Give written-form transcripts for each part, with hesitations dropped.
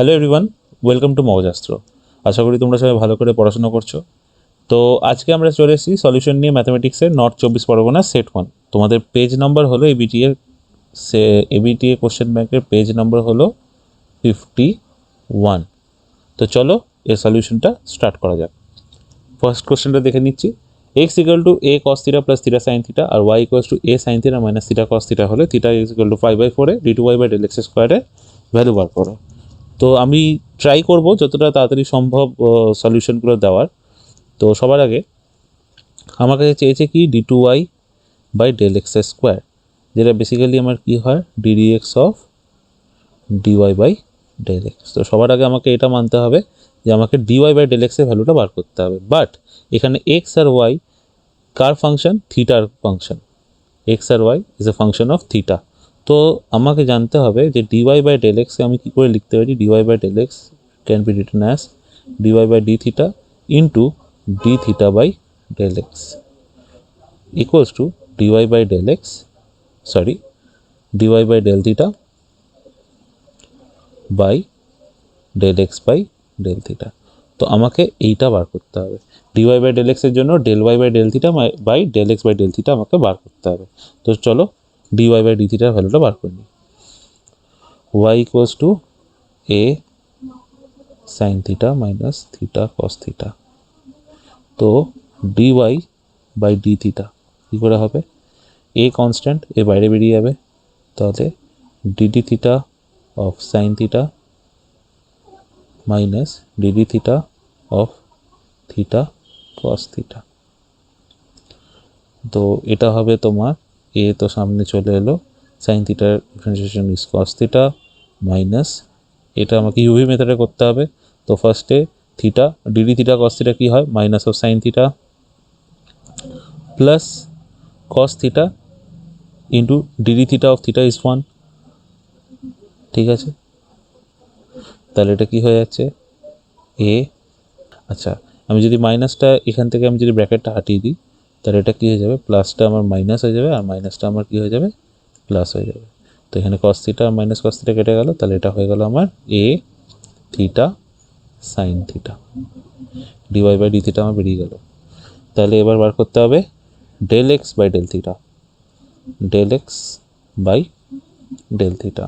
Hello everyone, welcome to Mogojastro. আশা করি তোমরা সবাই ভালো করে পড়াশোনা করছো। তো আজকে আমরা চলে এসেছি সলিউশন নিয়ে ম্যাথামেটিক্সের নর্থ 24 পরগনা সেট 1। তোমাদের পেজ নাম্বার হলো এবিটিএ কোশ্চেন ব্যাংকের পেজ নাম্বার হলো 51। তো চলো এর সলিউশনটা স্টার্ট করা যাক। ফার্স্ট কোশ্চেনটা দেখে নিচ্ছি। X equal to a cos theta plus theta sine theta আর y equal to a sine theta minus theta cos theta হলে theta is equal to 5/4 d2y/del x স্কোয়ারের ভ্যালু বার করো। তো আমি ট্রাই করব যতটা তাড়াতাড়ি সম্ভব সলিউশনগুলো দেওয়ার। তো সবার আগে আমার কাছে চেয়েছে কি d2y/del x স্কোয়ার, যেটা বেসিক্যালি আমার কি হয় ddx অফ dy/del x। তো সবার আগে আমাকে এটা মানতে হবে যে আমাকে dy/del x এর ভ্যালুটা বার করতে হবে। বাট এখানে x আর y কার ফাংশন? থিটার ফাংশন। x আর y is a function of theta. তো আমাকে জানতে হবে যে dy/del x আমি কী করে লিখতে পারি। dy/del x can be written as dy/d theta into d theta/del x equals to dy/del x dy/del theta by del x by del theta। তো আমাকে এইটা বার করতে হবে। dy/del x এর জন্য del y/del theta by del x/del theta আমাকে বার করতে হবে। তো চলো dy/d theta ভ্যালুটা বার করে নিই। y equals two a sin theta minus theta cos theta। তো dy/d theta কী করে হবে? a কনস্ট্যান্ট, এ বাইরে বেরিয়ে যাবে, তাহলে dd theta of sin theta minus dd theta of theta cos theta। তো এটা হবে তোমার এ তো সামনে চলে এলো, সাইন থিটার differentiation is cos theta minus এটা আমাকে ইউভি মেথডে করতে হবে। তো ফার্স্টে theta dd theta cos theta কী হয়? Minus of sine theta plus cos theta into dd theta of theta is 1। ঠিক আছে, তাহলে এটা কি হয়ে যাচ্ছে এ। আচ্ছা, আমি যদি মাইনাসটা এখান থেকে আমি যদি ব্র্যাকেটটা হাটিয়ে দিই তাহলে এটা কী হয়ে যাবে? প্লাসটা আমার মাইনাস হয়ে যাবে আর মাইনাসটা আমার কী হয়ে যাবে? প্লাস হয়ে যাবে। তো এখানে cos theta আর মাইনাস cos theta কেটে গেল, তাহলে এটা হয়ে গেল আমার a theta sine theta. dy/d theta আমার বেরিয়ে গেল। তাহলে এবার বার করতে হবে del x/del theta, del x/del theta।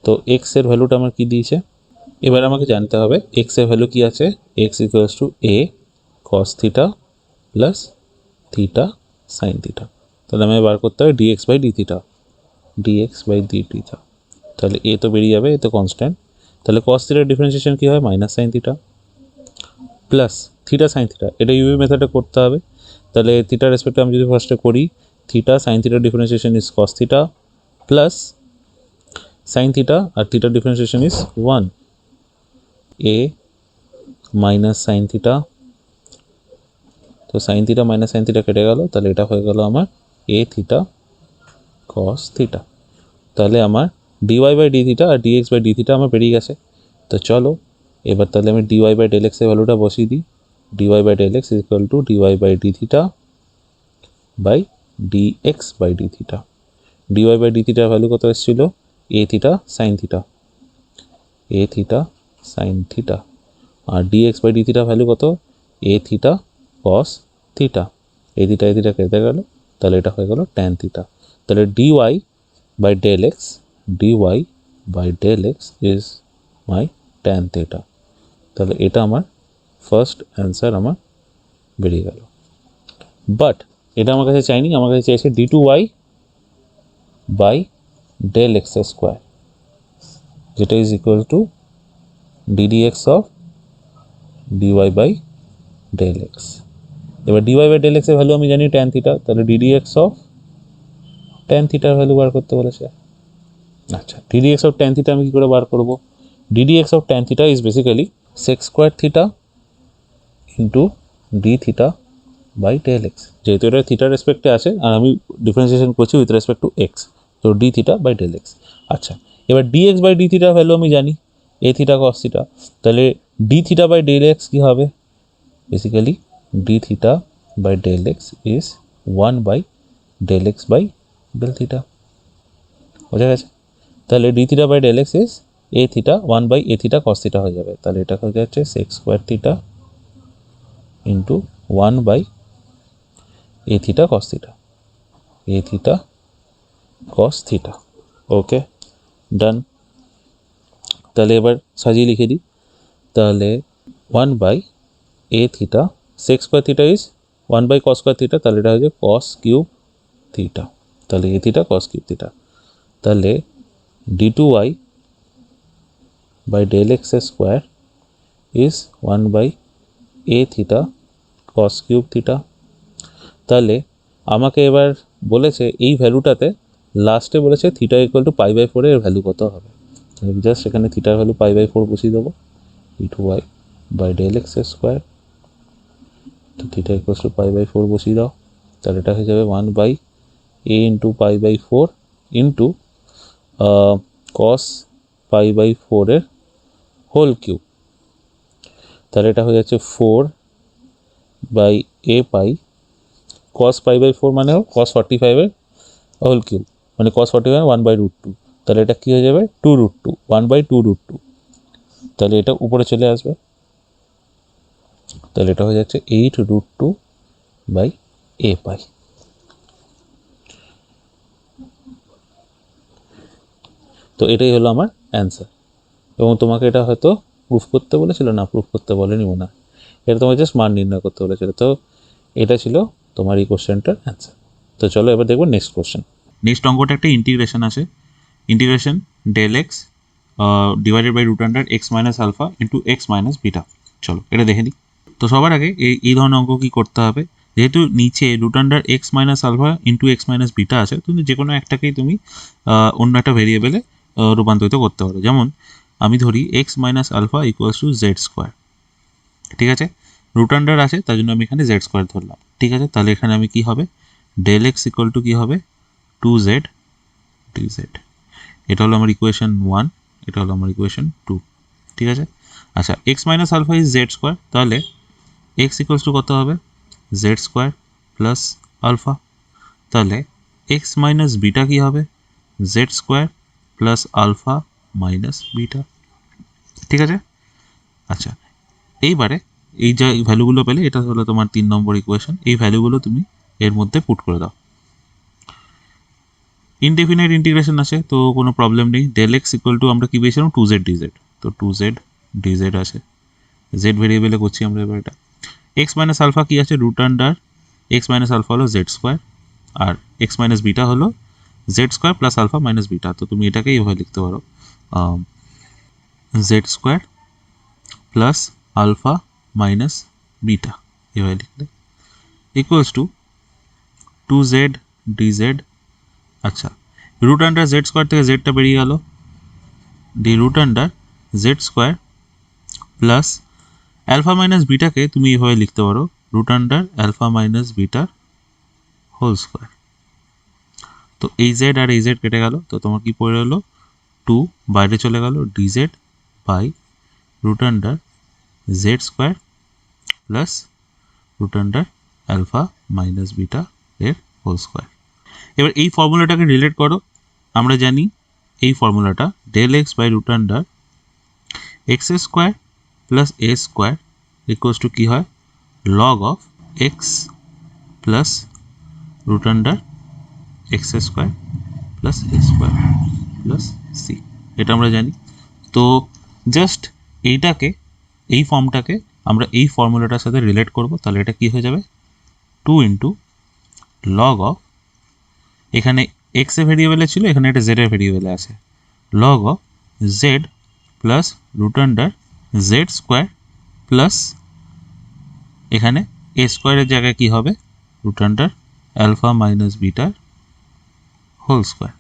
তো x এর ভ্যালুটা আমার কি দিয়েছে? এবার আমাকে জানতে হবে x এর ভ্যালু কি আছে। x equals two a cos theta plus theta sine theta. তাহলে আমাকে বার করতে হবে dx/d theta, dx/d theta। তাহলে a তো বেরিয়ে যাবে, এ তো কনস্ট্যান্ট। তাহলে cos থিটার ডিফারেন্সিয়েশন কী হয়? Minus sine theta plus theta sine theta. এটা ইউভি মেথডে করতে হবে। তাহলে থিটার রেসপেক্টে আমি যদি ফার্স্টে করি, থিটা সাইন থিটার differentiation is cos theta plus sine theta আর থিটার differentiation is 1 a minus sine theta. তো sine theta minus sine theta কেটে গেল, তাহলে এটা হয়ে গেল আমার a থিটা cos থিটা। তাহলে আমার dy/d থিটা আর dx/d থিটা আমার বেরিয়ে গেছে। তো চলো এবার তাহলে আমি dy/del x এর ভ্যালুটা বসিয়ে দিই। dy/del x is equal to dy/d theta by dx/d theta. dy/d থিটার ভ্যালু কত এসেছিল? a theta sine theta, a theta sine theta. আর dx/d থিটার ভ্যালু কত? a theta cos theta. a theta কেটে গেল, তাহলে এটা হয়ে গেল tan থিটা। তাহলে dy/del x is my tan theta. তাহলে এটা আমার ফার্স্ট অ্যান্সার আমার বেরিয়ে গেল। বাট এটা আমার কাছে চাইনি, আমার কাছে চাইছে d2y/del x স্কোয়ার, যেটা is equal two ddx of dy/del x। এবার dy/del x এর ভ্যালু আমি জানি tan থিটা, তাহলে ddx অফ tan থিটার ভ্যালু বার করতে বলেছে। আচ্ছা, ddx অফ tan থিটা আমি কী করে বার করব? ddx of tan theta is basically sec square theta into d theta by del x। যেহেতু এটা থিটার রেসপেক্টে আছে আর আমি ডিফারেন্সিয়েশন করছি উইথ রেসপেক্ট টু x, তো d theta by del x। আচ্ছা, এবার dx/d থিটার ভ্যালু আমি জানি a থিটা cos থিটা, তাহলে d theta by del x কী হবে? Basically d theta by del x is 1/del x/del theta. বোঝা গেছে? তাহলে d theta by del x is a theta 1 by a theta cos theta হয়ে যাবে। তাহলে এটা হয়ে যাচ্ছে sec square theta into 1 by a theta cos theta, a theta cos theta. Okay, done. তাহলে এবার সাজিয়ে লিখে দিই। তাহলে 1 by a theta sec square theta is 1 by cos square theta, তাহলে এটা হচ্ছে কস কিউব থিটা, তাহলে a theta cos cube theta. তাহলে d2y by del x square is 1 by a theta cos cube theta. তাহলে আমাকে এবার বলেছে এই ভ্যালুটাতে লাস্টে বলেছে থিটা ইকুয়াল টু π/4 এর ভ্যালু কত হবে। জাস্ট এখানে থিটার ভ্যালু π/4 বসিয়ে দেবো, d2y by del x square, তো থিটা ইকুয়াল টু π/4 বসিয়ে দাও। তাহলে এটা হয়ে যাবে 1 by a into π/4 into cos π/4 এর হোল কিউব। তাহলে এটা হয়ে যাচ্ছে 4 বাই এ পাই কস π/4 মানে কস 45 এর হোল কিউব, মানে কস 45 1/√2। তাহলে এটা কী হয়ে যাবে 2√2, 1/2√2। তাহলে এটা উপরে চলে আসবে, তাহলে এটা হয়ে যাচ্ছে 8√2 বাই এ পাই। তো এটাই হলো আমার অ্যান্সার। এবং তোমাকে এটা হয়তো প্রুফ করতে বলেছিল, না প্রুফ করতে বলেনি মনে হয়, এটা তোমাকে জাস্ট মান নির্ণয় করতে বলেছিল। তো এটা ছিল তোমার এই কোশ্চেনটার অ্যান্সার। তো চলো এবার দেখবো নেক্সট কোশ্চেন। নেক্সট অঙ্কটা একটা ইন্টিগ্রেশন আছে, integration del x divided by root under x minus alpha into x minus beta. চলো এটা দেখে নিই। তো সবার আগে এই ধরনের অঙ্ক কী করতে হবে, যেহেতু নিচে root under x minus alpha into x minus beta আছে, তুমি যে কোনো একটাকেই তুমি অন্য একটা ভেরিয়েবলে রূপান্তরিত করতে পারো। যেমন আমি ধরি x minus alpha equals to z square, ঠিক আছে। রুট আন্ডার আছে তার জন্য আমি এখানে জেড স্কোয়ার ধরলাম, ঠিক আছে। তাহলে এখানে আমি কি হবে, ডেল এক্স ইকুয়াল টু কী হবে 2z dz। এটা হলো আমার ইকুয়েশন 1, এটা হলো আমার ইকুয়েশন 2, ঠিক আছে। আচ্ছা, x minus alpha is z square, তাহলে এক্স ইকুয়ালস টু কত হবে জেড স্কোয়ার প্লাস আলফা। তাহলে এক্স মাইনাস বিটা কী হবে z square plus alpha minus beta, ঠিক আছে। আচ্ছা, এইবারে এই যে ভ্যালুগুলো পেলে, এটা হলো তোমার 3 নম্বর ইকুয়েশন। এই ভ্যালুগুলো তুমি এর মধ্যে পুট করে দাও। ইনডেফিনাইট ইন্টিগ্রেশন আছে তো কোনো প্রবলেম নেই। ডেল এক্স ইকুয়াল টু আমরা কী পেয়েছিলাম 2z dz, তো 2z dz আছে, জেড ভেরিয়েবলে করছি আমরা এবার এটা। এক্স মাইনাস আলফা কী আছে root under x minus alpha হলো জেড স্কোয়ার, আর এক্স মাইনাস বিটা হলো z square plus alpha minus beta. তো তুমি এটাকে এইভাবে লিখতে পারো z square plus alpha minus beta, এভাবে লিখলে ইকুয়ালস টু 2z dz। আচ্ছা, রুট আন্ডার জেড স্কোয়ার থেকে জেডটা বেরিয়ে গেল, d root under z square plus alpha minus বিটাকে তুমি এইভাবে লিখতে পারো রুট আন্ডার অ্যালফা মাইনাস বিটার হোল স্কোয়ার। তো এই জেড আর এই জেড কেটে গেল, তো তোমার কি পড়ে হলো 2 বাইরে চলে গেল dz by root under z square plus root under alpha minus beta এর হোল স্কোয়ার। এবার এই ফর্মুলাটাকে রিলেট করো। আমরা জানি এই ফর্মুলাটা del x by root under x square plus a square equals to কী হয় log of x plus root under x square plus a square plus c, এটা আমরা জানি। তো জাস্ট এইটাকে, এই ফর্মটাকে আমরা এই ফর্মুলাটার সাথে রিলেট করব। তাহলে এটা কী হয়ে যাবে 2 ইন্টু লগ অফ, এখানে এক্স এর ভেরিয়েবলে ছিল, এখানে একটা জেড এর ভেরিয়েবলে আছে, log of z plus root under z square plus এখানে এ স্কোয়ারের জায়গায় কী হবে রুট আন্ডার অ্যালফা মাইনাস বিটার হোল স্কোয়ার,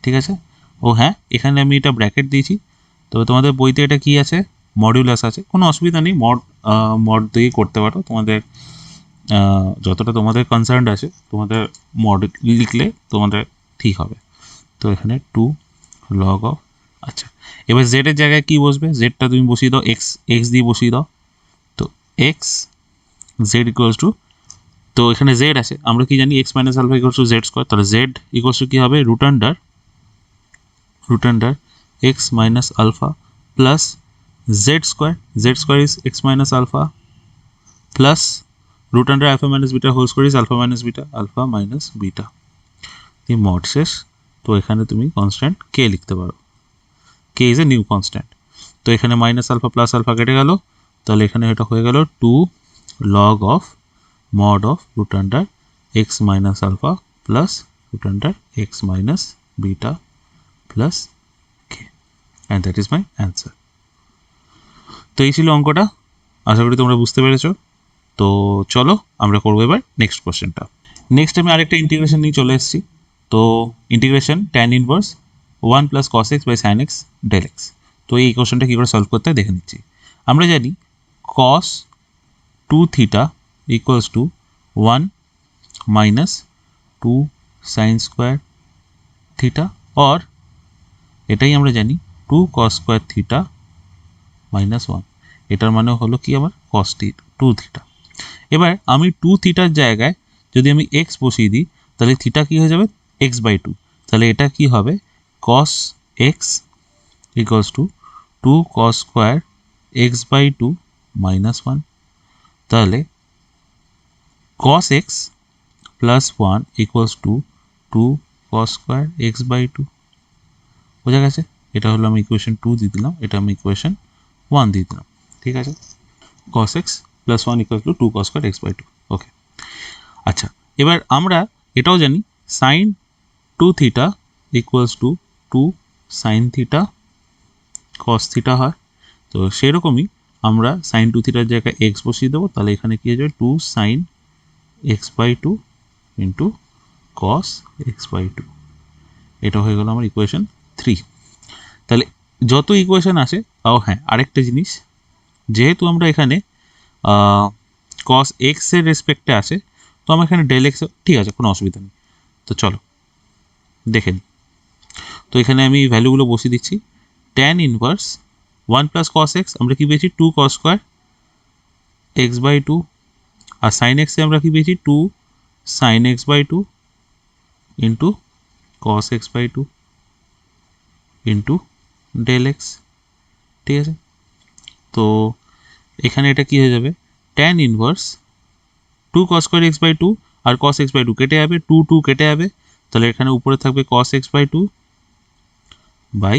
ঠিক আছে। ও হ্যাঁ, এখানে আমি এটা ব্র্যাকেট দিয়েছি, তবে তোমাদের বইতে এটা কি আছে মডিউলাস আছে, কোনো অসুবিধা নেই, মড দিয়ে করতে পারো, তোমাদের যতটা তোমাদের কনসার্ন আছে তোমাদের মড লিখলে তোমাদের ঠিক হবে। তো এখানে 2 লগ অফ, আচ্ছা এবার জেডের জায়গায় কী বসবে, জেডটা তুমি বসিয়ে দাও এক্স দিয়ে বসিয়ে দাও। তো এক্স জেড ইকুয়ালস টু, তো এখানে জেড আছে, আমরা কি জানি x minus alpha equals to z square, তাহলে জেড ইকুয়ালস টু কী হবে root under x minus alpha plus z square is x minus alpha plus root under alpha minus beta whole square is alpha minus beta এই mod শেষ। তো এখানে তুমি constant k লিখতে পারো, k is a new constant। তো এখানে minus alpha plus alpha কেটে গেল, তাহলে এখানে এটা হয়ে গেল 2 log of mod of root under x minus alpha plus root under x minus beta plus k, and that is my answer। তো এই ছিল অঙ্কটা, আশা করি তোমরা বুঝতে পেরেছো। তো চলো আমরা করবো এবার নেক্সট কোশ্চেনটা। নেক্সট আমি আরেকটা ইন্টিগ্রেশন নিয়ে চলে এসেছি। তো integration tan inverse 1 plus cos x by sin x del x। তো এই কোশ্চেনটা কী করে সলভ করতে হয় দেখে নিচ্ছি। আমরা জানি cos 2 theta equals to 1 minus 2 sine square theta, or এটাই আমরা জানি 2 cos স্কোয়ার থিটা মাইনাস 1। এটার মানে হলো কি আমার cos 2 থিটা। এবার আমি 2 থিটার জায়গায় যদি আমি x বসিয়ে দিই তাহলে থিটা কী হয়ে যাবে x/2। তাহলে এটা কি হবে cos x equals to 2 cos square x/2 minus 1। তাহলে cos x plus 1 equals to 2 cos square x/2। বোঝা গেছে? এটা হলো আমি ইকুয়েশন 2 দিয়ে দিলাম, এটা আমি ইকুয়েশন 1 দিয়ে দিলাম। ঠিক আছে, cos x plus 1 equal to 2 cos square x/2। Okay, আচ্ছা এবার আমরা এটাও জানি sine 2 theta equals to 2 sine theta cos theta হয়। তো সেরকমই আমরা সাইন 2 থিটার জায়গায় x বসিয়ে দেবো, তাহলে এখানে কি হয়ে যাবে 2 sine x/2 into cos x/2। এটা হয়ে গেল আমার ইকুয়েশন 3। তাহলে যত ইকুয়েশন আসে, তাও হ্যাঁ আরেকটা জিনিস, যেহেতু আমরা এখানে cos x এর রেসপেক্টে আসে, তো আমার এখানে ডেল এক্স, ঠিক আছে কোনো অসুবিধা নেই। তো চলো দেখে নিই। তো এখানে আমি ভ্যালুগুলো বসিয়ে দিচ্ছি। tan inverse 1 plus cos x আমরা কি পেয়েছি 2 cos স্কোয়ার x/2, আর সাইন এক্সে আমরা কি পেয়েছি 2 sine x/2 into cos x/2 into del x. ঠিক আছে, তো এখানে এটা কি হয়ে যাবে tan inverse 2 cos square x/2 আর cos x/2 কেটে যাবে, 2 কেটে যাবে, তাহলে এখানে উপরে থাকবে cos x/2 by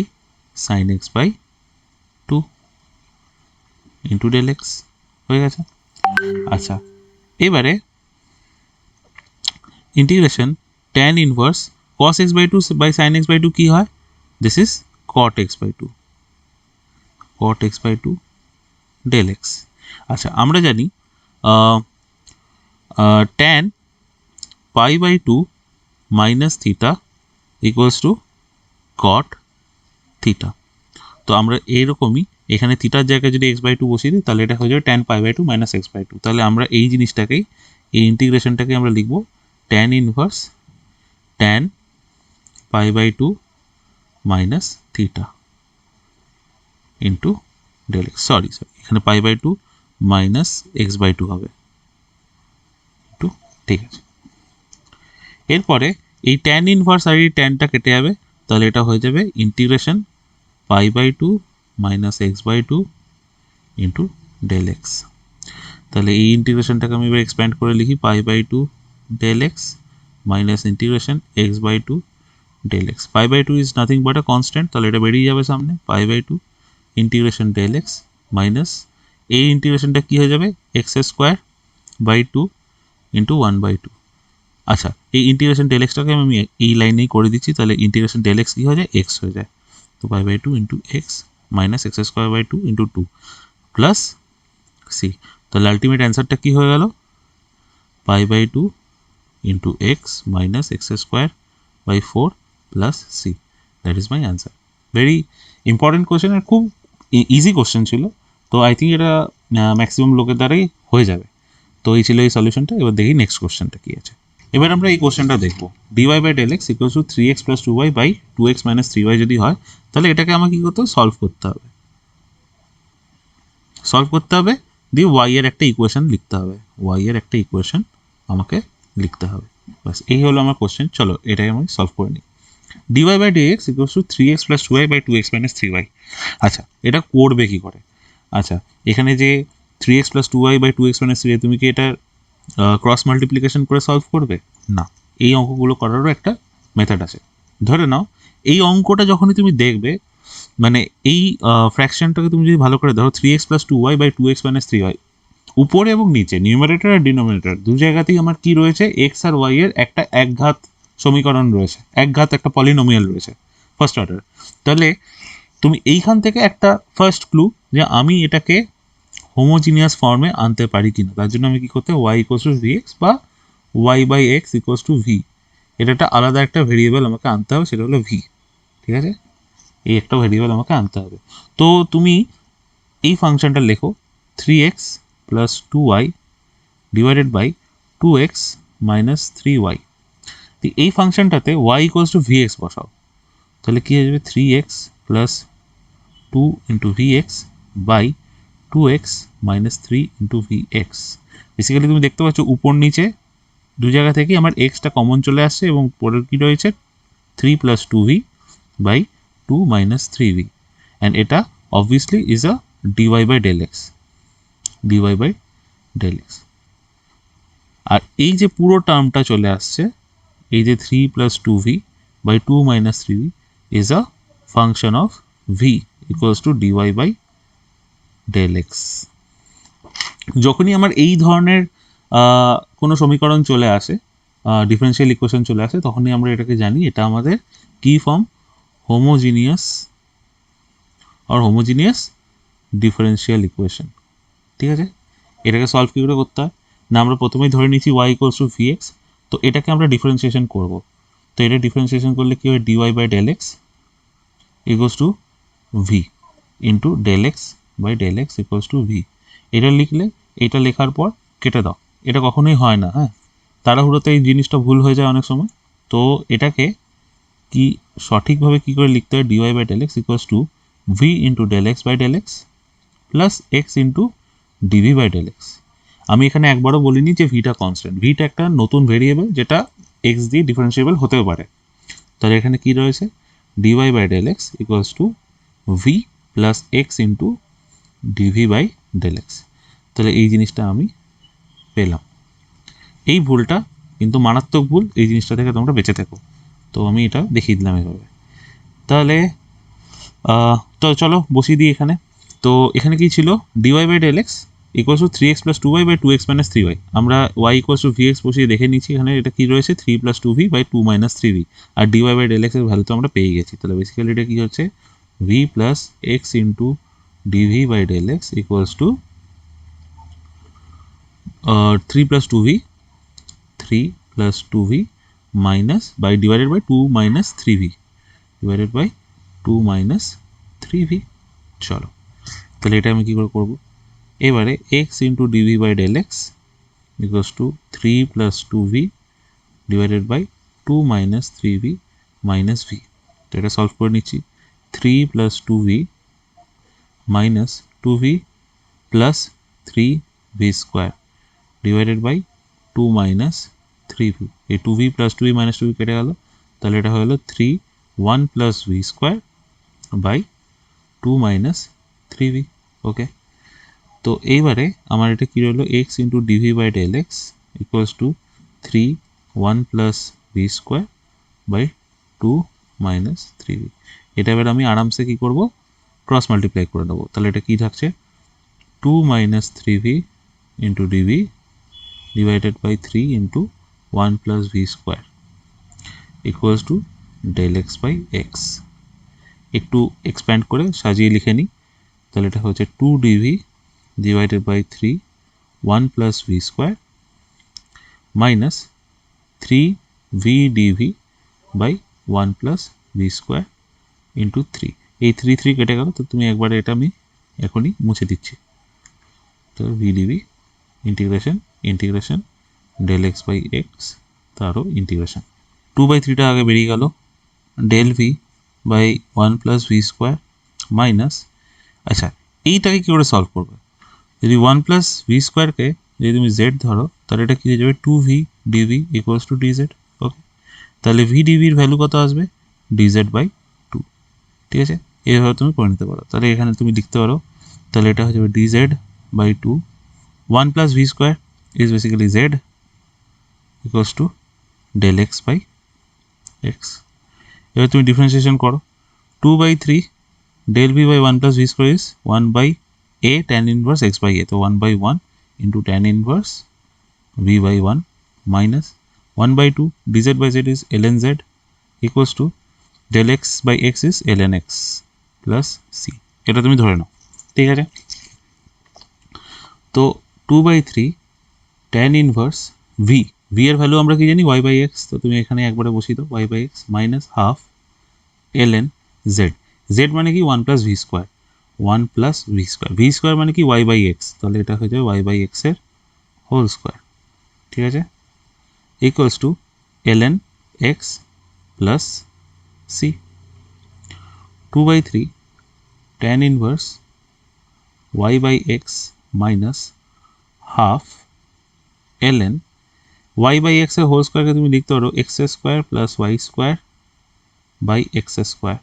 sine x/2 into del x. হয়ে গেছে। আচ্ছা এবারে integration tan inverse cos x/2 by sine x/2 কি হয়, this is cot x/2 del x. আচ্ছা আমরা জানি tan π/2 minus theta equals to cot theta. তো আমরা এইরকমই এখানে থিটার জায়গায় যদি x/2 বসিয়ে দিই তাহলে এটা হয়ে যাবে tan π/2 মাইনাস x/2। তাহলে আমরা এই জিনিসটাকেই, এই ইন্টিগ্রেশনটাকে আমরা লিখব tan inverse tan π/2 minus theta into del x. Sorry এখানে π/2 মাইনাস x/2 হবে একটু। ঠিক আছে, এরপরে এই tan ইনভার্স আর এই ট্যানটা কেটে যাবে, তাহলে এটা হয়ে যাবে integration π/2 minus x/2 into del x. তাহলে এই ইন্টিগ্রেশনটাকে আমি এবার এক্সপ্যান্ড করে লিখি π/2 del x minus integration x/2 del x. π/2 is nothing but a constant, তাহলে এটা বেরিয়ে যাবে সামনে π/2 ইন্টিগ্রেশন ডেল এক্স মাইনাস এই ইন্টিগ্রেশনটা কী হয়ে যাবে x²/2 ইন্টু 1/2। আচ্ছা এই ইন্টিগ্রেশন ডেল এক্সটাকে আমি এই লাইনেই করে দিচ্ছি, তাহলে ইন্টিগ্রেশন ডেল এক্স কী হয়ে যায় এক্স হয়ে যায়। তো π/2 into x minus x²/2 into 2 plus c. তাহলে আলটিমেট অ্যান্সারটা কী হয়ে গেল π/2 into x minus x²/4 plus c. That is my answer. Very important question আর খুব ইজি কোয়েশ্চেন ছিল। তো আই থিঙ্ক এটা ম্যাক্সিমাম লোকের দ্বারাই হয়ে যাবে। তো এই ছিল এই সলিউশনটা। এবার দেখি নেক্সট কোয়েশ্চেনটা কী আছে। এবার আমরা এই কোয়েশ্চেনটা দেখবো dy/del x equals to 3x plus 2y by 2x minus 3y যদি হয়, তাহলে এটাকে আমাকে কী করতে হবে সলভ করতে হবে দিয়ে y এর একটা ইকুয়েশন লিখতে হবে, আমাকে লিখতে হবে। বাস এই হলো আমার কোয়েশ্চেন। চলো এটাই আমি সলভ করে নিই। dy by dx equals to 3x plus 2y by 2x minus 3y। আচ্ছা, এটা করবে কি করে? আচ্ছা, এখানে যে 3x plus 2y by 2x minus 3y, তুমি কি এটা ক্রস মাল্টিপ্লিকেশন করে সলভ করবে? না, এই অঙ্কগুলো করারও একটা মেথড আছে। ধরে নাও এই অঙ্কটা যখনই তুমি দেখবে, মানে এই ফ্র্যাকশনটাকে তুমি যদি ভালো করে ধরো, 3x plus 2y by 2x minus 3y, উপরে এবং নিচে নিউমারেটর আর ডিনোমিনেটর দু জায়গাতেই আমার কি রয়েছে, এক্স আর ওয়াই এর একটা একঘাত সমীকরণ রয়েছে, একঘাত একটা পলিনোমিয়াল রয়েছে ফার্স্ট অর্ডার। তাহলে তুমি এইখান থেকে একটা ফার্স্ট ক্লু যে আমি এটাকে হোমোজিনিয়াস ফর্মে আনতে পারি কিনা, তার জন্য আমি কি করতে, y equals to v x বা y by x equals to v, এটা একটা আলাদা একটা ভেরিয়েবল আমাকে আনতে হবে, সেটা হলো ভি। ঠিক আছে, এই একটা ভেরিয়েবল আমাকে আনতে হবে। তো তুমি এই ফাংশনটা লেখো 3x plus 2y divided by 2x minus 3y। তো এই ফাংশনটাতে y equals to v x বসাও, তাহলে কী হয়ে যাবে, 3x plus 2 into v x by 2x minus 3 into v x. Basically তুমি দেখতে পাচ্ছ উপর নিচে দু জায়গা থেকে আমার এক্সটা কমন চলে আসছে এবং পরের কী রয়েছে, 3 plus 2v by 2 minus 3v, and এটা obviously is a dy by del x, dy by del x. আর এই যে পুরো টার্মটা চলে আসছে, এই যে 3 plus 2v by 2 minus 3v is a function of v equals to dy by del x. যখনই আমার এই ধরনের কোনো সমীকরণ চলে আসে, ডিফারেন্সিয়াল ইকুয়েশন চলে আসে, তখনই আমরা এটাকে জানি এটা আমাদের কি ফর্ম, হোমোজিনিয়াস আর হোমোজিনিয়াস ডিফারেন্সিয়াল ইকুয়েশন। ঠিক আছে, এটাকে সলভ কী করে করতে হয় না, আমরা প্রথমেই ধরে নিচ্ছি y equals to v x, তো এটাকে আমরা ডিফারেন্সিয়েশন করব। তো এটা ডিফারেন্সিয়েশন করলে কী হয়, dy by del x equals to v into del x by del x equals to v. এটা লিখলে, এটা লেখার পর কেটে দাও, এটা কখনোই হয় না, হ্যাঁ, তাড়াহুড়োতে এই জিনিসটা ভুল হয়ে যায় অনেক সময়। তো এটাকে কি সঠিকভাবে কী করে লিখতে হয়, dy by del x equals to v into del x by del x plus x into DV by del x. আমি এখানে একবারও বলিনি যে ভিটা কনস্ট্যান্ট, ভিটা একটা নতুন ভেরিয়েবল যেটা এক্স দিয়ে ডিফারেন্সিয়েবল হতেও পারে। তাহলে এখানে কী রয়েছে, dy by del x equals to v plus x into DV by del x. তাহলে এই জিনিসটা আমি পেলাম। এই ভুলটা কিন্তু মারাত্মক ভুল, এই জিনিসটা থেকে তোমরা বেঁচে থাকো। তো আমি এটা দেখিয়ে দিলাম এভাবে। তাহলে তো চলো বসিয়ে দিই এখানে। তো এখানে কি ছিল, dy by del x equals to 3x plus 2y by 2x minus 3y। আমরা y ইকুয়ালস টু vx বসিয়ে দেখে নিচ্ছি, এখানে এটা কী রয়েছে, 3 plus 2v by 2 minus 3v, আর ডিওয়াই বাই ডেল এক্সের ভ্যালু তো আমরা পেয়ে গেছি। তাহলে বেসিক্যালি এটা কী হচ্ছে, v plus x into DV by del x equals to 3 plus 2v, 3 plus 2v minus by divided by 2 minus 3v divided by 2 minus 3v। চলো তাহলে এটা আমি কী করে করবো, এবারে x into DV by del x equals to 3 plus 2v divided by 2 minus 3v minus v। তো এটা সলভ করে নিচ্ছি, 3 plus 2v minus 2v plus 3v square divided by 2 minus 3v। এই 2v plus 2v minus 2v কেটে গেল, তাহলে এটা হলো 3 1 plus v square by 2 minus 3v। Okay, তো এইবারে আমার এটা কী রইলো, x into DV by del x equals to 3 1 plus v square by 2 minus 3v। এটা এবার আমি আরামসে কী করবো, ক্রস মাল্টিপ্লাই করে দেবো। তাহলে এটা কী থাকছে, 2 minus 3v into d v divided by 3 into 1 plus v square equals to del x by x. একটু এক্সপ্যান্ড করে সাজিয়ে লিখে নিই, তাহলে এটা হচ্ছে 2 d v divided by 3 1 plus v square minus 3 v dv by 1 plus v square into 3। এই 3 কেটে গেল, তো তুমি একবারে এটা আমি এখনই মুছে দিচ্ছি। তো v dv integration integration del x by x, তারও ইন্টিগ্রেশন 2/3টা আগে বেরিয়ে গেল, del v by 1 plus v square minus, আচ্ছা এইটাকে কী করে সলভ করবে, যদি 1 প্লাস ভি স্কোয়ারকে যদি তুমি জেড ধরো, তাহলে এটা কী হয়ে যাবে, 2v dv equals to dz. Okay, তাহলে ভি ডিভির ভ্যালু কত আসবে, ডিজেড বাই টু। ঠিক আছে, এইভাবে তুমি করে নিতে পারো। তাহলে এখানে তুমি লিখতে পারো, তাহলে এটা হয়ে যাবে dz by two, one plus v square is basically z equals to del x by x. এবার তুমি ডিফারেন্সিয়েশন করো, two by three del v by one plus v square is one by a tan inverse x by a, তো one by one into tan inverse v by one minus one by two dz by z is l n z equals to del x by x is l n x plus c. এটা তুমি ধরে নাও। ঠিক আছে, তো two by three tan inverse v, v এর value আমরা কি জানি ওয়াই বাই এক্স, তো তুমি এখানে একবারে বসিয়ে দাও y by x minus half l n z, z মানে কি one plus v square, one plus v square, v square মানে কি ওয়াই বাই এক্স, তাহলে এটা হয়ে যাবে ওয়াই বাই এক্সের হোল স্কোয়ার। ঠিক আছে, equals to l n x plus c. Two by three tan inverse y by x minus half l n y by এক্সের হোল স্কোয়ারকে তুমি লিখতে পারো x square plus y square by x square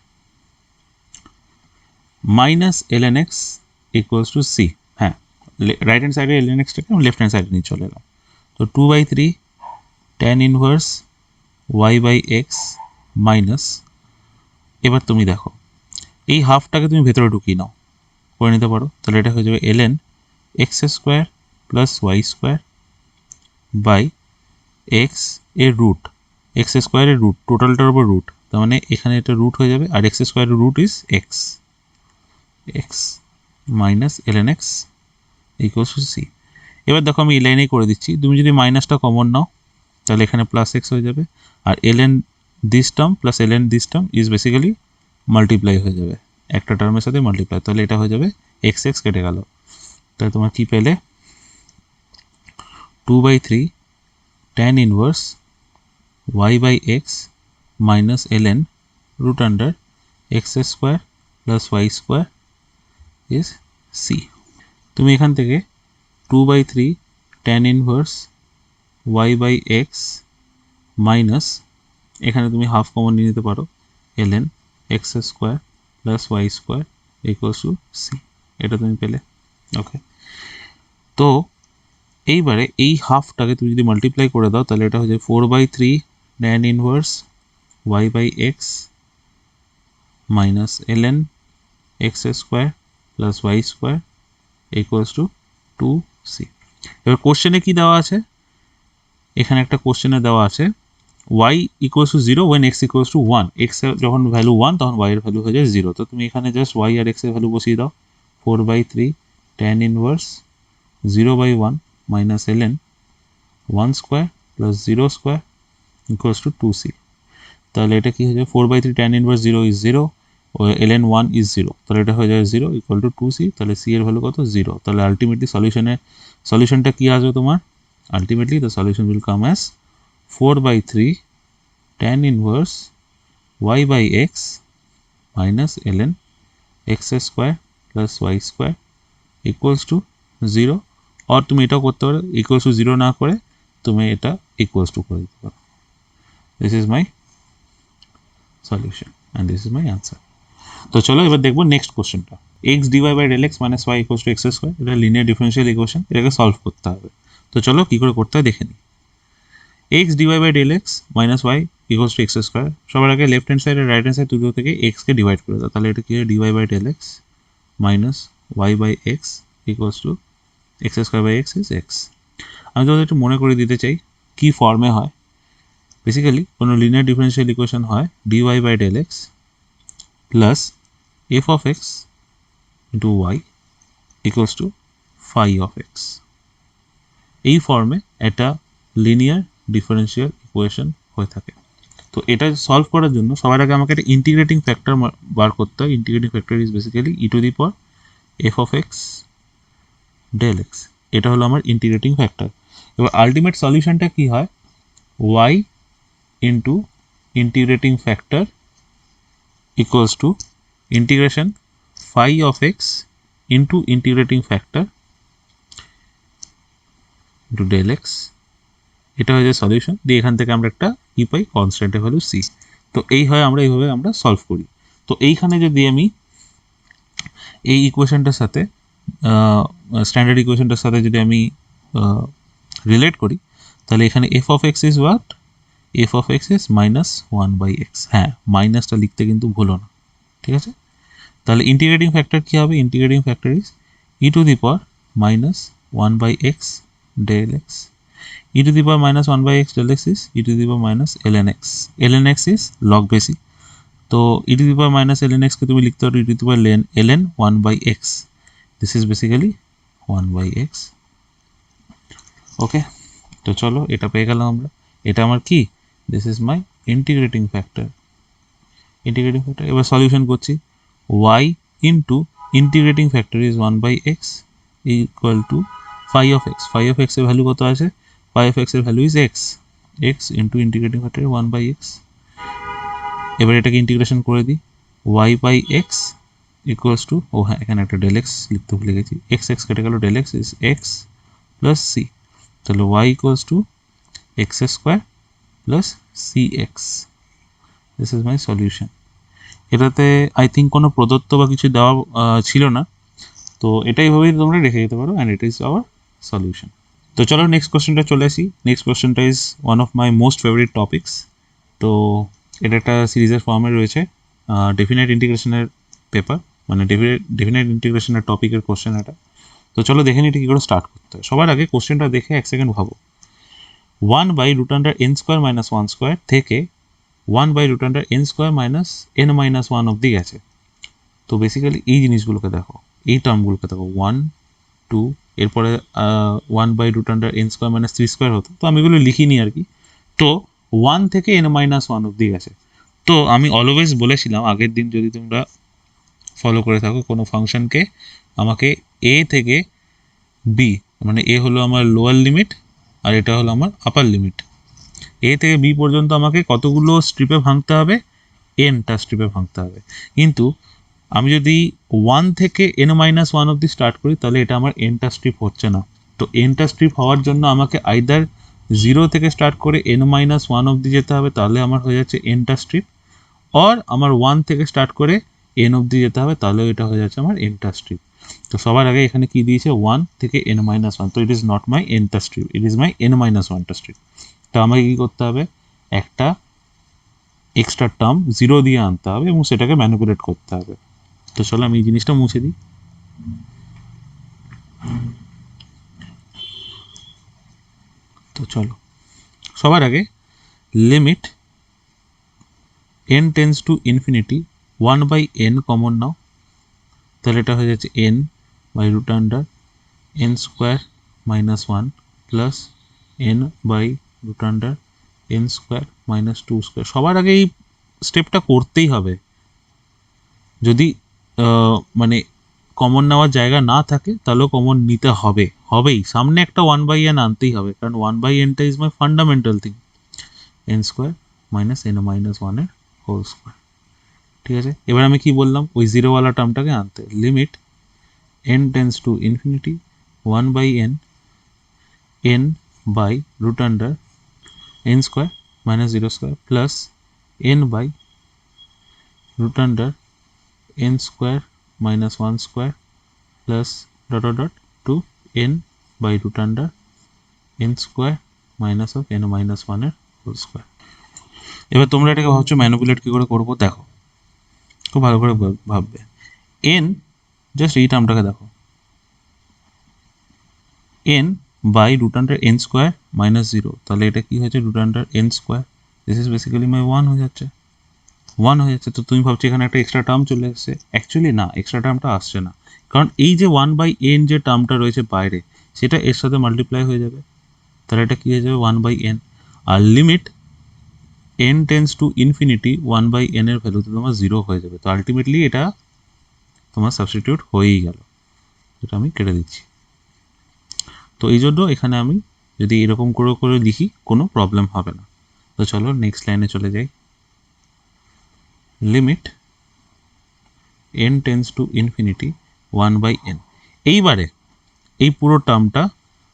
minus l n x equals to c. হ্যাঁ, right hand সাইডে l N এক্সটাকে আমি left hand সাইডে নিয়ে চলে এলাম। তো two by three tan inverse y by x minus, এবার তুমি দেখো এই হাফটাকে তুমি ভেতরে ঢুকিয়ে নাও, করে নিতে পারো, তাহলে এটা হয়ে যাবে l n x square plus y square by x এর রুট, এক্স স্কোয়ারের রুট, টোটালটার উপর রুট, তার মানে এখানে এটা রুট হয়ে যাবে, আর এক্স স্কোয়ারের root is x, x minus l n x equals to c. এবার দেখো আমি এই লাইনেই করে দিচ্ছি, তুমি যদি মাইনাসটা কমন নাও তাহলে এখানে প্লাস এক্স হয়ে যাবে, আর l n this term plus l n this term is basically multiply হয়ে যাবে, একটা টার্মের সাথে মাল্টিপ্লাই, তাহলে এটা হয়ে যাবে এক্স এক্স কেটে গেল, তাহলে তোমার কী পেলে two by three tan inverse y by x minus l n root under x square plus y square is c. তুমি এখান থেকে two by three tan inverse y by x minus, এখানে তুমি হাফ কমন নিয়ে নিতে পারো, l n x square plus y square equals to c, এটা তুমি পেলে। ওকে, তো এইবারে এই হাফটাকে তুমি যদি মাল্টিপ্লাই করে দাও তাহলে এটা হয়ে যায় four by three tan inverse y by x minus l n x square plus y square equals to two c. এবার কোশ্চেনে কী দেওয়া আছে, এখানে একটা কোশ্চেনে দেওয়া আছে y equals to zero when x equals to one, এক্সের যখন ভ্যালু ওয়ান তখন ওয়াইয়ের ভ্যালু হয়ে যায় জিরো, তো তুমি এখানে জাস্ট ওয়াই আর এক্সের ভ্যালু বসিয়ে দাও, four by three tan inverse zero by one minus l n one square plus zero square equals to two c. তাহলে এটা কী হয়ে যায়, four by three tan inverse zero is zero, l n one is zero, তাহলে এটা হয়ে যায় zero equal to two c, তাহলে সি এর ভ্যালু কত জিরো, তাহলে আলটিমেটলি সলিউশনটা কী আসবে তোমার, ultimately the solution will come as four by three tan inverse y by x minus l n x square plus y square equals to zero, আর তুমি এটাও করতে পারো, ইকুয়ালস টু জিরো না করে তুমি এটা ইকুয়ালস টু করে দিতে পারো। This is my solution and this is my answer. তো চলো এবার দেখবো নেক্সট কোশ্চেনটা, x dy by del x minus y equals to x square, এটা লিনিয়ার ডিফারেন্সিয়াল ইকুয়েশন, এটাকে সলভ করতে হবে। তো চলো কী করে করতে হয় দেখে নিই। X dy by del x minus y equals to x square, সবার আগে লেফট হ্যান্ড সাইড আর রাইট হ্যান্ড সাইড দুটো থেকে এক্সকে ডিভাইড করে দাও, তাহলে এটা কী হয় dy by del x minus y by x equals to x square by x is x. আমি তোমাদের একটু মনে করে দিতে চাই কী ফর্মে হয়, বেসিক্যালি কোনো লিনিয়ার ডিফারেন্সিয়াল ইকুয়েশন হয় dy by del x plus f of x into y equals to phi of x, এই ফর্মে একটা লিনিয়ার ডিফারেন্সিয়াল ইকুয়েশন হয়ে থাকে। তো এটা সলভ করার জন্য সবার আগে আমাকে একটা ইন্টিগ্রেটিং ফ্যাক্টর বার করতে হয়, integrating factor is basically e to the power f of x del x, এটা হলো আমার ইন্টিগ্রেটিং ফ্যাক্টর। এবার আলটিমেট সলিউশনটা কী হয়, y into integrating factor equals to integration phi of x into integrating factor into del x, এটা হয়ে যায় সলিউশন। দিয়ে এখান থেকে আমরা একটা কী পাই, কনস্ট্যান্টের ভ্যালু সি। তো এই হয় এইভাবে আমরা সলভ করি। তো এইখানে যদি আমি এই ইকুয়েশনটার সাথে স্ট্যান্ডার্ড ইকুয়েশনটার সাথে যদি আমি রিলেট করি, তাহলে এখানে F of x is what, F of x is -1/x। হ্যাঁ, মাইনাসটা লিখতে কিন্তু ভুলো না, ঠিক আছে? তাহলে ইন্টিগ্রেটিং ফ্যাক্টর কী হবে? Integrating factor is e⁻−1/x del x। e⁻−1/x del x is e⁻−ln x। ln x is log basic, তো e⁻−ln x কে তুমি লিখতে পারো e⁻ln 1/x। This is basically 1/x। ওকে, তো চলো এটা পেয়ে গেলাম আমরা। এটা আমার কি? This is my integrating factor. Integrating factor এবার সলিউশন করছি। y into integrating factor is 1/x equal to phi of x। phi of x এর ভ্যালু কত আছে? phi of x এর value is x। x into integrating factor 1/x। এবার এটাকে integration করে দিই। y/x ইকুয়ালস টু, ও হ্যাঁ এখানে একটা ডেল এক্স লিখতে ভুলে গেছি, এক্স এক্স কেটে গেল, del x is x plus c. তাহলে y equals to x square plus c x. This is my solution. এটাতে আই থিঙ্ক কোনো প্রদত্ত বা কিছু দেওয়া ছিল না, তো এটাইভাবেই তোমরা রেখে দিতে পারো, and it is our solution. তো চলো নেক্সট কোশ্চেনটা চলে আসি। নেক্সট কোশ্চেনটা is one of my most favourite topics. তো এটা একটা সিরিজের ফর্মে রয়েছে, ডেফিনাইট ইন্টিগ্রেশনের পেপার, মানে ডেফিনাইট ইন্টিগ্রেশনের টপিকের কোশ্চেন এটা। তো চলো দেখে নিই এটা কী করে স্টার্ট করতে হয়। সবার আগে কোশ্চেনটা দেখে এক সেকেন্ড ভাবো। 1/√n² - 1² থেকে 1/√n² - n-1 অবধি গেছে। তো বেসিক্যালি এই জিনিসগুলোকে দেখো, এই টার্মগুলোকে দেখো, 1 2, এরপরে 1/√n² - 3² হতো, তো আমি এগুলো লিখিনি আর কি। তো 1 থেকে n-1 অবধি গেছে। তো আমি অলওয়েজ বলেছিলাম আগের দিন, যদি তোমরা ফলো করে থাকো কোনো ফাংশনকে, আমাকে a থেকে b, মানে a হলো আমার লোয়ার লিমিট আর এটা হলো আমার আপার লিমিট, a থেকে b পর্যন্ত আমাকে কতগুলো স্ট্রিপে ভাঙতে হবে? nটা স্ট্রিপে ভাঙতে হবে। কিন্তু আমি যদি 1 থেকে n-1 অবধি স্টার্ট করি, তাহলে এটা আমার nটা স্ট্রিপ হচ্ছে না। তো nটা স্ট্রিপ হওয়ার জন্য আমাকে আইদার 0 থেকে স্টার্ট করে n-1 অবধি যেতে হবে, তাহলে আমার হয়ে যাচ্ছে nটা স্ট্রিপ, অর আমার 1 থেকে স্টার্ট করে n অবধি যেতে হবে, তাহলে এটা হয়ে যাচ্ছে আমার nটা স্ট্রিপ। তো সবার আগে এখানে কি দিয়েছে? 1 থেকে n-1, তো ইট ইজ নট মাই nটা স্ট্রিপ, ইট ইজ মাই n-1টা স্ট্রিপ। তো আমাকে কী করতে হবে? একটা এক্সট্রা টার্ম 0 দিয়ে আনতে হবে এবং সেটাকে ম্যানিপুলেট করতে হবে। তো চলো আমি এই জিনিসটা মুছে দিই। তো চলো সবার আগে limit n tends to infinity 1/n common নাও, তাহলে এটা হয়ে যাচ্ছে n/√n² - 1 প্লাস n/√n² - 2²। সবার আগে এই স্টেপটা করতেই হবে। যদি মানে কমন নেওয়ার জায়গা না থাকে, তাহলেও কমন নিতে হবেই। সামনে একটা 1/n আনতেই হবে, কারণ 1/nটা is my fundamental thing. n² - n-1 এর হোল স্কোয়ার, ঠিক আছে? এবার আমি কি বললাম? ওই জিরোওয়ালা টার্মটাকে আনতে। Limit n tends to infinity 1/n n/√n² - 0² plus n/√n² - 1² plus two n/√n² minus of n-1 এর হোল স্কোয়ার। এবার তোমরা এটাকে ভাবছো ম্যানিপুলেট কী করে করবো? দেখো, খুব ভালো করে ভাববে। n, জাস্ট এই টার্মটাকে দেখো, n/√n² - 0, তাহলে এটা কি হয়েছে? √n²। দিস ইজ বেসিক্যালি মাই 1 হয়ে যাচ্ছে, 1 হয়ে যাচ্ছে। তো তুমি ভাবছো এখানে একটা এক্সট্রা টার্ম চলে এসেছে, অ্যাকচুয়ালি না, এক্সট্রা টার্মটা আসছে না, কারণ এই যে 1/n যে টার্মটা রয়েছে বাইরে, সেটা এর সাথে মাল্টিপ্লাই হয়ে যাবে, তাহলে এটা কী হয়ে যাবে? 1/n। আর limit n tends to infinity 1/n এর ভ্যালুতে তোমার 0 হয়ে যাবে। তো আলটিমেটলি এটা তোমার সাবস্টিটিউট হয়েই গেল। এটা আমি কেটে দিচ্ছি। তো এই জন্য এখানে আমি যদি এরকম করে লিখি, কোনো প্রবলেম হবে না। তো চলো নেক্সট লাইনে চলে যাই। Limit n tends to infinity 1/n। এইবারে এই পুরো টার্মটা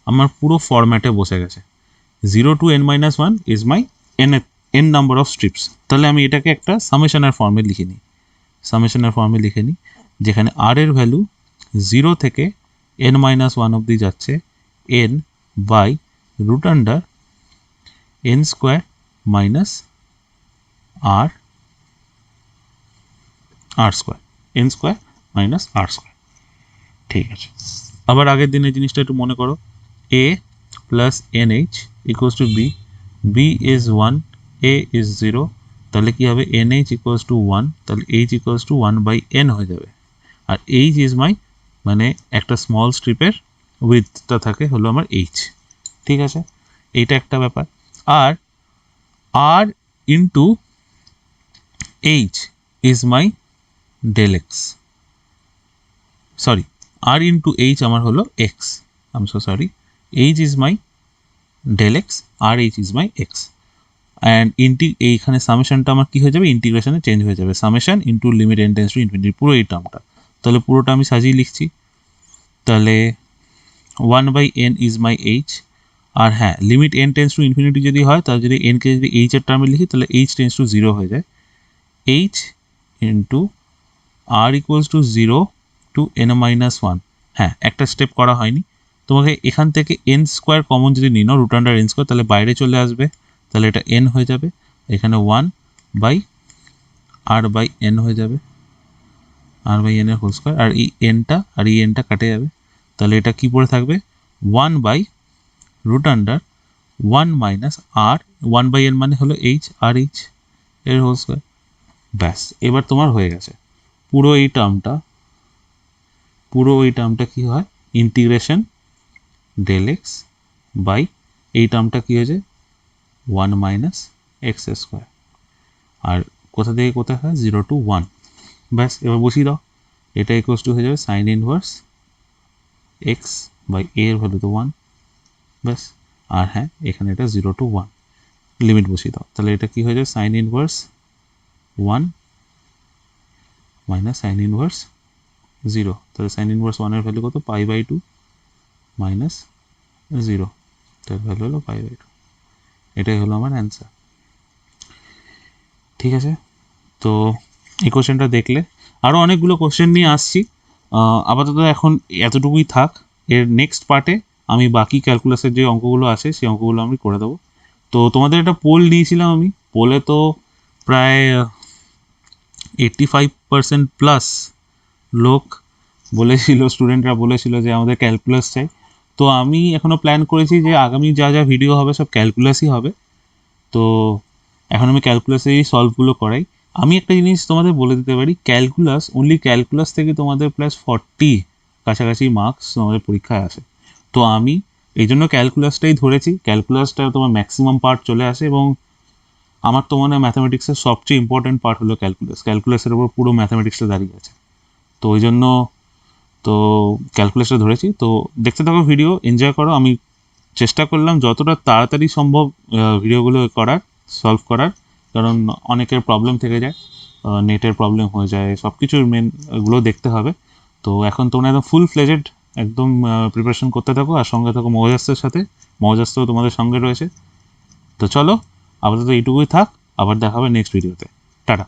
আমার পুরো ফরম্যাটে বসে গেছে। 0 to n-1 is my n n number of strips, তাহলে আমি এটাকে একটা সামেশনের ফর্মে লিখে নিই, যেখানে r এর ভ্যালু 0 থেকে n-1 অবধি যাচ্ছে n by root under n square minus r square, n square minus r square. ঠিক আছে, আবার আগের দিনের জিনিসটা একটু মনে করো, a plus nh equals to b, b is 1, a is 0, তাহলে কি হবে nh ইকুয়ালস টু 1, তাহলে h equals to 1 by n হয়ে যাবে। আর h ইজ মাই মানে একটা স্মল স্ট্রিপের উইথটা থাকে হলো আমার h। ঠিক আছে, এইটা একটা ব্যাপার। আর r into h is my del x, sorry r into h আমার হলো x, I am so sorry, h is my del x, আর h is my x. And এইখানে সামেশনটা আমার কী হয়ে যাবে, ইন্টিগ্রেশনে চেঞ্জ হয়ে যাবে, summation into limit n tends to infinity, পুরো এই টার্মটা। তাহলে পুরোটা আমি সাজিয়ে লিখছি, তাহলে 1 by n is my h। আর হ্যাঁ, limit n tends to infinity যদি হয়, তাহলে যদি nকে যদি h এর টার্মে লিখি, তাহলে h টেন্ডস টু 0 হয়ে যায়, h into r equals to 0 to n-1। হ্যাঁ, একটা স্টেপ করা হয়নি, তোমাকে এখান থেকে n স্কোয়ার কমন যদি নিই না, রুট আন্ডার n স্কোয়ার, তাহলে বাইরে চলে আসবে, তাহলে এটা n হয়ে যাবে, এখানে 1 বাই r বাই n হয়ে যাবে, r বাই n এর হোল স্কোয়ার, আর এই nটা আর এই nটা কাটে যাবে, তাহলে এটা কি পড়ে থাকবে 1 by root under 1 minus r, 1 by n মানে হলো h, আর h এর হোল স্কোয়ার। ব্যাস, এবার তোমার হয়ে গেছে পুরো এই টার্মটা কি হয়, ইন্টিগ্রেশন ডেল এক্স বাই এই টার্মটা কী হয়েছে 1 মাইনাস এক্স স্কোয়ার, আর কোথা থেকে কোথায় হয় 0 টু 1। ব্যাস, এবার বসিয়ে দাও, এটা ইকুয়ালস টু হয়ে যাবে সাইন ইনভার্স এক্স বাই এ এর ভ্যালু তো 1। ব্যাস, আর হ্যাঁ এখানে এটা 0 টু 1, লিমিট বসিয়ে দাও, তাহলে এটা কি হয়ে যাবে sign inverse 1 minus sine inverse 0, তাহলে সাইন ইনভার্স 1 এর ভ্যালু কত, পাই বাই 2 মাইনাস 0, তার ভ্যালু হলো পাই বাই 2। এটাই হলো আমার অ্যান্সার। ঠিক আছে, তো এই কোশ্চেনটা দেখলে, আরও অনেকগুলো কোশ্চেন নিয়ে আসছি, আপাতত এখন এতটুকুই থাক। এর নেক্সট পার্টে আমি বাকি ক্যালকুলাসের যে অঙ্কগুলো আছে সেই অঙ্কগুলো আমি করে দেবো। তো তোমাদের একটা পোল দিয়েছিলাম আমি, পোলে তো প্রায় 85% প্লাস লোক বলেছিল, স্টুডেন্টরা বলেছিল যে আমাদের ক্যালকুলাস চাই। তো আমি এখনও প্ল্যান করেছি যে আগামী যা যা ভিডিও হবে সব ক্যালকুলাসই হবে। তো এখন আমি ক্যালকুলাসেই সলভগুলো করাই। আমি একটা জিনিস তোমাদের বলে দিতে পারি, ক্যালকুলাস থেকে তোমাদের প্লাস 40 কাছাকাছি মার্কস তোমাদের পরীক্ষায় আসে। তো আমি এই জন্য ক্যালকুলাসটাই ধরেছি, ক্যালকুলাসটা তোমার ম্যাক্সিমাম পার্ট চলে আসে, এবং আমার তো মনে হয় ম্যাথামেটিক্সের সবচেয়ে ইম্পর্টেন্ট পার্ট হলো ক্যালকুলাসের উপর পুরো ম্যাথামেটিক্সটা দাঁড়িয়ে আছে। তো ওই জন্য তো ক্যালকুলাসটা ধরেছি। তো দেখতে থাকো ভিডিও, এনজয় করো। আমি চেষ্টা করলাম যতটা তাড়াতাড়ি সম্ভব ভিডিওগুলো সলভ করার, কারণ অনেকের প্রবলেম থেকে যায়, নেটের প্রবলেম হয়ে যায়, সব কিছুর এগুলো দেখতে হবে। তো এখন তোমরা একদম ফুল ফ্লেজেড একদম প্রিপারেশন করতে থাকো, আর সঙ্গে থাকো মজাস্তের সাথে, মজাস্তেও তোমাদের সঙ্গে রয়েছে। তো চলো, আপাতত এইটুকুই থাক, আবার দেখা হবে নেক্সট ভিডিওতে। টাটা।